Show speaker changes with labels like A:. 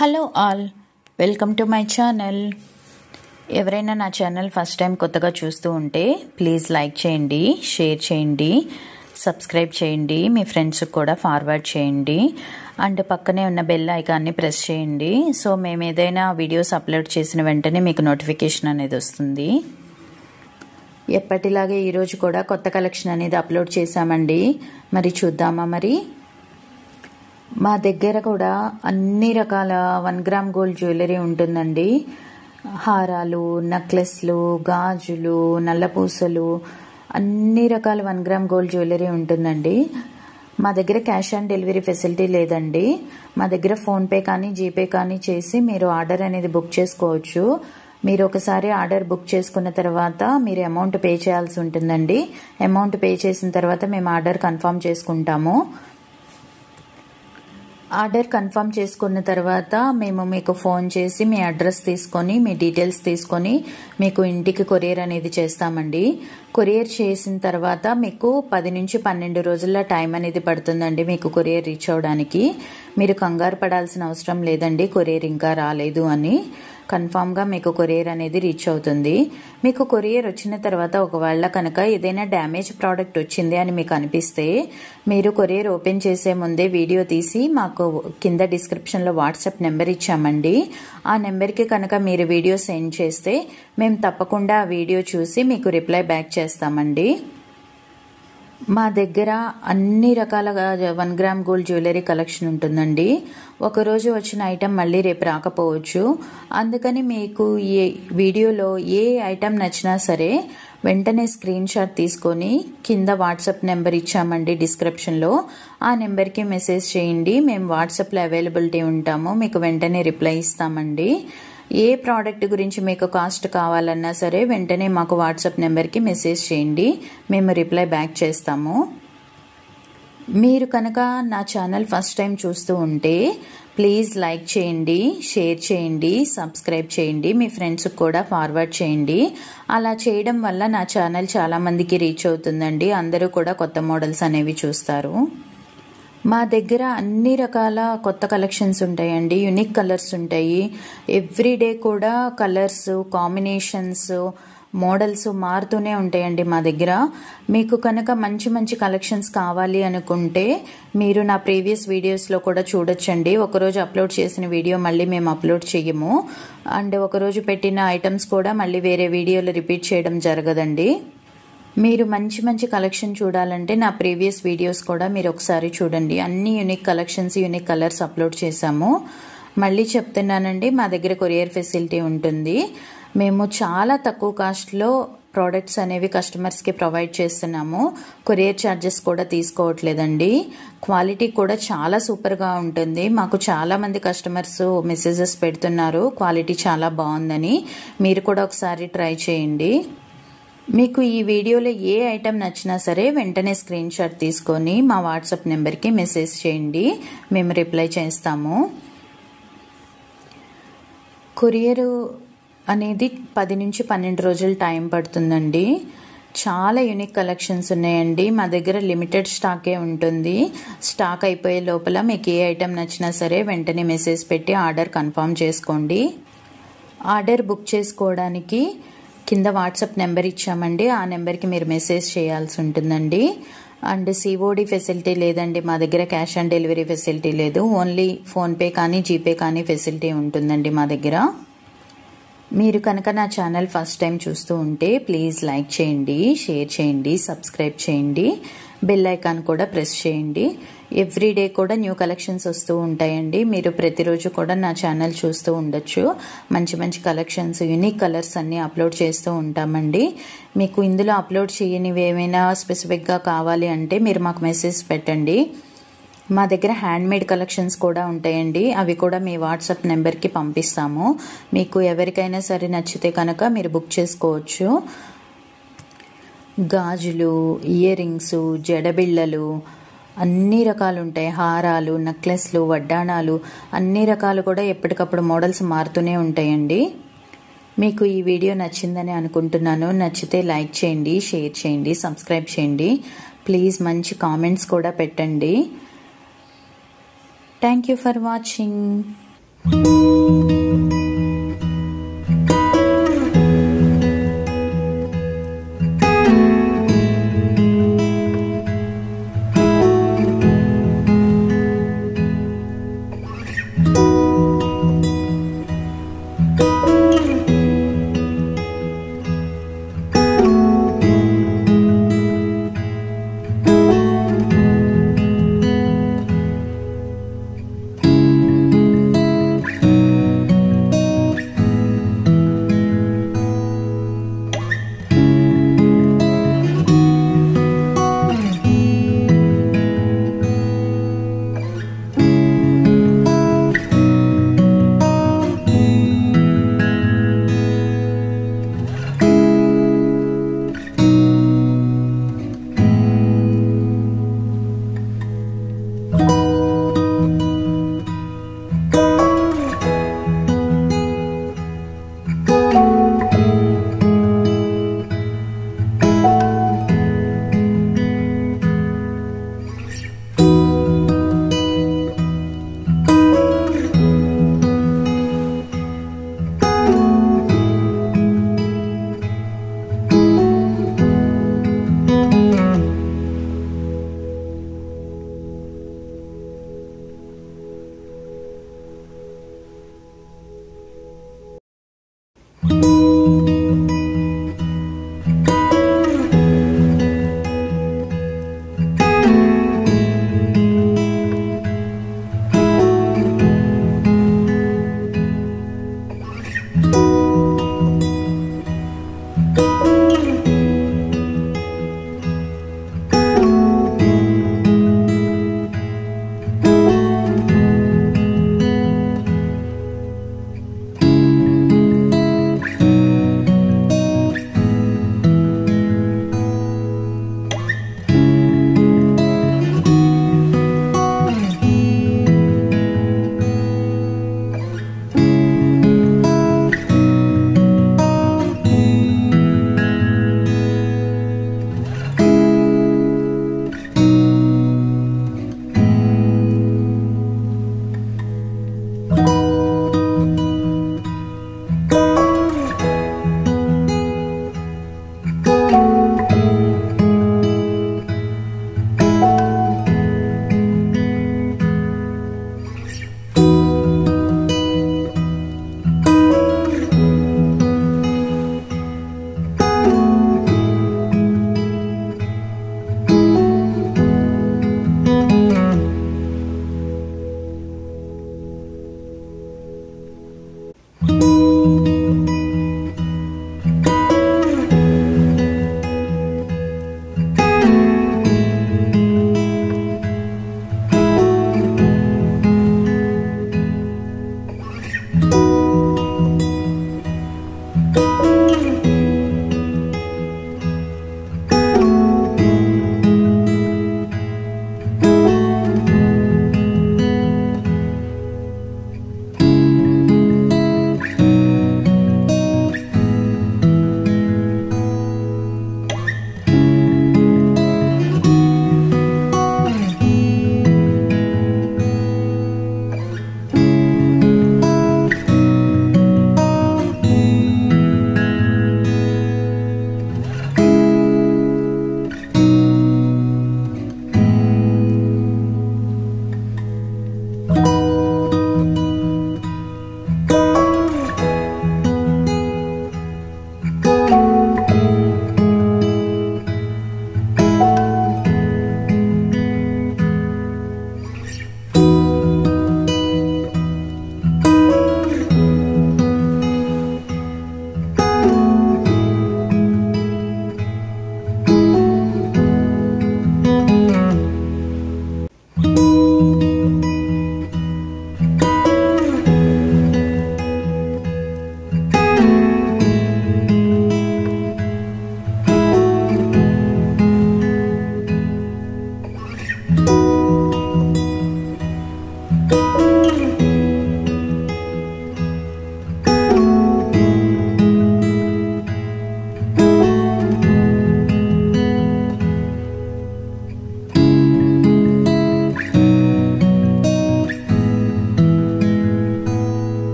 A: Hello all, welcome to my channel. ఎవరైనా నా channel first time కొత్తగా చూస్తూ ఉంటే ప్లీజ్ లైక్ చేయండి, షేర్ చేయండి, సబ్స్క్రైబ్ చేయండి, మీ ఫ్రెండ్స్కి కూడా ఫార్వర్డ్ చేయండి అండ్ పక్కనే ఉన్న బెల్ ఐకాన్ని ప్రెస్ చేయండి. సో మేము ఏదైనా వీడియోస్ అప్లోడ్ చేసిన వెంటనే మీకు నోటిఫికేషన్ అనేది వస్తుంది. ఎప్పటిలాగే ఈరోజు కూడా కొత్త కలెక్షన్ అనేది అప్లోడ్ చేశామండి. మరి చూద్దామా? మరి మా దగ్గర కూడా అన్ని రకాల 1 గ్రామ్ గోల్డ్ జ్యువెలరీ ఉంటుందండి. హారాలు, నెక్లెస్లు, గాజులు, నల్లపూసలు, అన్ని రకాల 1 గ్రామ్ గోల్డ్ జ్యువెలరీ ఉంటుందండి. మా దగ్గర క్యాష్ ఆన్ డెలివరీ ఫెసిలిటీ లేదండి. మా దగ్గర ఫోన్పే కానీ జీపే కానీ చేసి మీరు ఆర్డర్ అనేది బుక్ చేసుకోవచ్చు. మీరు ఒకసారి ఆర్డర్ బుక్ చేసుకున్న తర్వాత మీరు అమౌంట్ పే చేయాల్సి ఉంటుందండి. అమౌంట్ పే చేసిన తర్వాత మేము ఆర్డర్ కన్ఫర్మ్ చేసుకుంటాము. ఆర్డర్ కన్ఫర్మ్ చేసుకున్న తర్వాత మేము మీకు ఫోన్ చేసి మీ అడ్రస్ తీసుకొని మీ డీటెయిల్స్ తీసుకొని మీకు ఇంటికి కొరియర్ అనేది చేస్తామండి. కొరియర్ చేసిన తర్వాత మీకు 10 నుంచి 12 రోజుల టైం అనేది పడుతుందండి మీకు కొరియర్ రీచ్ అవడానికి. మీరు కంగారు పడాల్సిన అవసరం లేదండి కొరియర్ ఇంకా రాలేదు అని. కన్ఫామ్గా మీకు కొరియర్ అనేది రీచ్ అవుతుంది. మీకు కొరియర్ వచ్చిన తర్వాత ఒకవేళ కనుక ఏదైనా డ్యామేజ్ ప్రోడక్ట్ వచ్చింది అని మీకు అనిపిస్తే మీరు కొరియర్ ఓపెన్ చేసే ముందే వీడియో తీసి మాకు కింద డిస్క్రిప్షన్లో వాట్సాప్ నెంబర్ ఇచ్చామండి. ఆ నెంబర్కి కనుక మీరు వీడియో సెండ్ చేస్తే మేము తప్పకుండా ఆ వీడియో చూసి మీకు రిప్లై బ్యాక్ చేస్తామండి. మా దగ్గర అన్ని రకాల 1 గ్రామ్ గోల్డ్ జ్యువెలరీ కలెక్షన్ ఉంటుందండి. ఒకరోజు వచ్చిన ఐటెం మళ్ళీ రేపు రాకపోవచ్చు. అందుకని మీకు ఈ వీడియోలో ఏ ఐటెం నచ్చినా సరే వెంటనే స్క్రీన్ షాట్ తీసుకొని కింద వాట్సాప్ నెంబర్ ఇచ్చామండి డిస్క్రిప్షన్లో. ఆ నెంబర్కి మెసేజ్ చేయండి. మేము వాట్సాప్లో అవైలబిలిటీ ఉంటాము. మీకు వెంటనే రిప్లై ఇస్తామండి. ఏ ప్రోడక్ట్ గురించి మీకు కాస్ట్ కావాలన్నా సరే వెంటనే మాకు వాట్సాప్ నెంబర్కి మెసేజ్ చేయండి. మేము రిప్లై బ్యాక్ చేస్తాము. మీరు కనుక నా ఛానల్ ఫస్ట్ టైం చూస్తూ ఉంటే ప్లీజ్ లైక్ చేయండి, షేర్ చేయండి, సబ్స్క్రైబ్ చేయండి, మీ ఫ్రెండ్స్కి కూడా ఫార్వర్డ్ చేయండి. అలా చేయడం వల్ల నా ఛానల్ చాలామందికి రీచ్ అవుతుందండి. అందరూ కూడా కొత్త మోడల్స్ అనేవి చూస్తారు. మా దగ్గర అన్ని రకాల కొత్త కలెక్షన్స్ ఉంటాయండి. యూనిక్ కలర్స్ ఉంటాయి. ఎవ్రీడే కూడా కలర్స్, కాంబినేషన్స్, మోడల్స్ మారుతూనే ఉంటాయండి మా దగ్గర. మీకు కనుక మంచి మంచి కలెక్షన్స్ కావాలి అనుకుంటే మీరు నా ప్రీవియస్ వీడియోస్లో కూడా చూడొచ్చండి. ఒకరోజు అప్లోడ్ చేసిన వీడియో మళ్ళీ మేము అప్లోడ్ చేయము. అండ్ ఒకరోజు పెట్టిన ఐటమ్స్ కూడా మళ్ళీ వేరే వీడియోలో రిపీట్ చేయడం జరగదండి. మీరు మంచి మంచి కలెక్షన్ చూడాలంటే నా ప్రీవియస్ వీడియోస్ కూడా మీరు ఒకసారి చూడండి. అన్ని unique collections, unique colours upload చేశాము. మళ్ళీ చెప్తున్నానండి, మా దగ్గర కొరియర్ ఫెసిలిటీ ఉంటుంది. మేము చాలా తక్కువ కాస్ట్లో ప్రోడక్ట్స్ అనేవి కస్టమర్స్కి ప్రొవైడ్ చేస్తున్నాము. కొరియర్ ఛార్జెస్ కూడా తీసుకోవట్లేదండి. క్వాలిటీ కూడా చాలా సూపర్గా ఉంటుంది. మాకు చాలామంది కస్టమర్స్ మెసేజెస్ పెడుతున్నారు క్వాలిటీ చాలా బాగుందని. మీరు కూడా ఒకసారి ట్రై చేయండి. మీకు ఈ వీడియోలో ఏ ఐటెం నచ్చినా సరే వెంటనే స్క్రీన్ షాట్ తీసుకొని మా వాట్సాప్ నెంబర్కి మెసేజ్ చేయండి. మేము రిప్లై చేస్తాము. కొరియర్ అనేది 10 నుంచి 12 రోజులు టైం పడుతుందండి. చాలా యూనిక్ కలెక్షన్స్ ఉన్నాయండి. మా దగ్గర లిమిటెడ్ స్టాకే ఉంటుంది. స్టాక్ అయిపోయే లోపల మీకు ఏ ఐటెం నచ్చినా సరే వెంటనే మెసేజ్ పెట్టి ఆర్డర్ కన్ఫర్మ్ చేసుకోండి. ఆర్డర్ బుక్ చేసుకోవడానికి కింద వాట్సాప్ నెంబర్ ఇచ్చామండి. ఆ నెంబర్కి మీరు మెసేజ్ చేయాల్సి ఉంటుందండి. అండ్ సిఓడి ఫెసిలిటీ లేదండి మా దగ్గర. క్యాష్ ఆన్ డెలివరీ ఫెసిలిటీ లేదు. ఓన్లీ ఫోన్పే కానీ జీపే కానీ ఫెసిలిటీ ఉంటుందండి మా దగ్గర. మీరు కనుక నా ఛానల్ ఫస్ట్ టైం చూస్తూ ఉంటే ప్లీజ్ లైక్ చేయండి, షేర్ చేయండి, సబ్స్క్రైబ్ చేయండి, బెల్ ఐకాన్ కూడా ప్రెస్ చేయండి. ఎవ్రీడే కూడా న్యూ కలెక్షన్స్ వస్తూ ఉంటాయండి. మీరు ప్రతిరోజు కూడా నా ఛానల్ చూస్తూ ఉండొచ్చు. మంచి మంచి కలెక్షన్స్, యూనిక్ కలర్స్ అన్నీ అప్లోడ్ చేస్తూ ఉంటామండి. మీకు ఇందులో అప్లోడ్ చేయనివి ఏమైనా స్పెసిఫిక్గా కావాలి అంటే మీరు మాకు మెసేజ్ పెట్టండి. మా దగ్గర హ్యాండ్మేడ్ కలెక్షన్స్ కూడా ఉంటాయండి. అవి కూడా మీ వాట్సాప్ నెంబర్కి పంపిస్తాము. మీకు ఎవరికైనా సరే నచ్చితే కనుక మీరు బుక్ చేసుకోవచ్చు. గాజులు, ఇయర్ రింగ్స్, జడబిళ్ళలు అన్ని రకాలు ఉంటాయి. హారాలు, నెక్లెస్లు, వడ్డాణాలు అన్ని రకాలు కూడా ఎప్పటికప్పుడు మోడల్స్ మారుతూనే ఉంటాయండి. మీకు ఈ వీడియో నచ్చిందని అనుకుంటున్నాను. నచ్చితే లైక్ చేయండి, షేర్ చేయండి, సబ్స్క్రైబ్ చేయండి. ప్లీజ్ మంచి కామెంట్స్ కూడా పెట్టండి. Thank you for watching.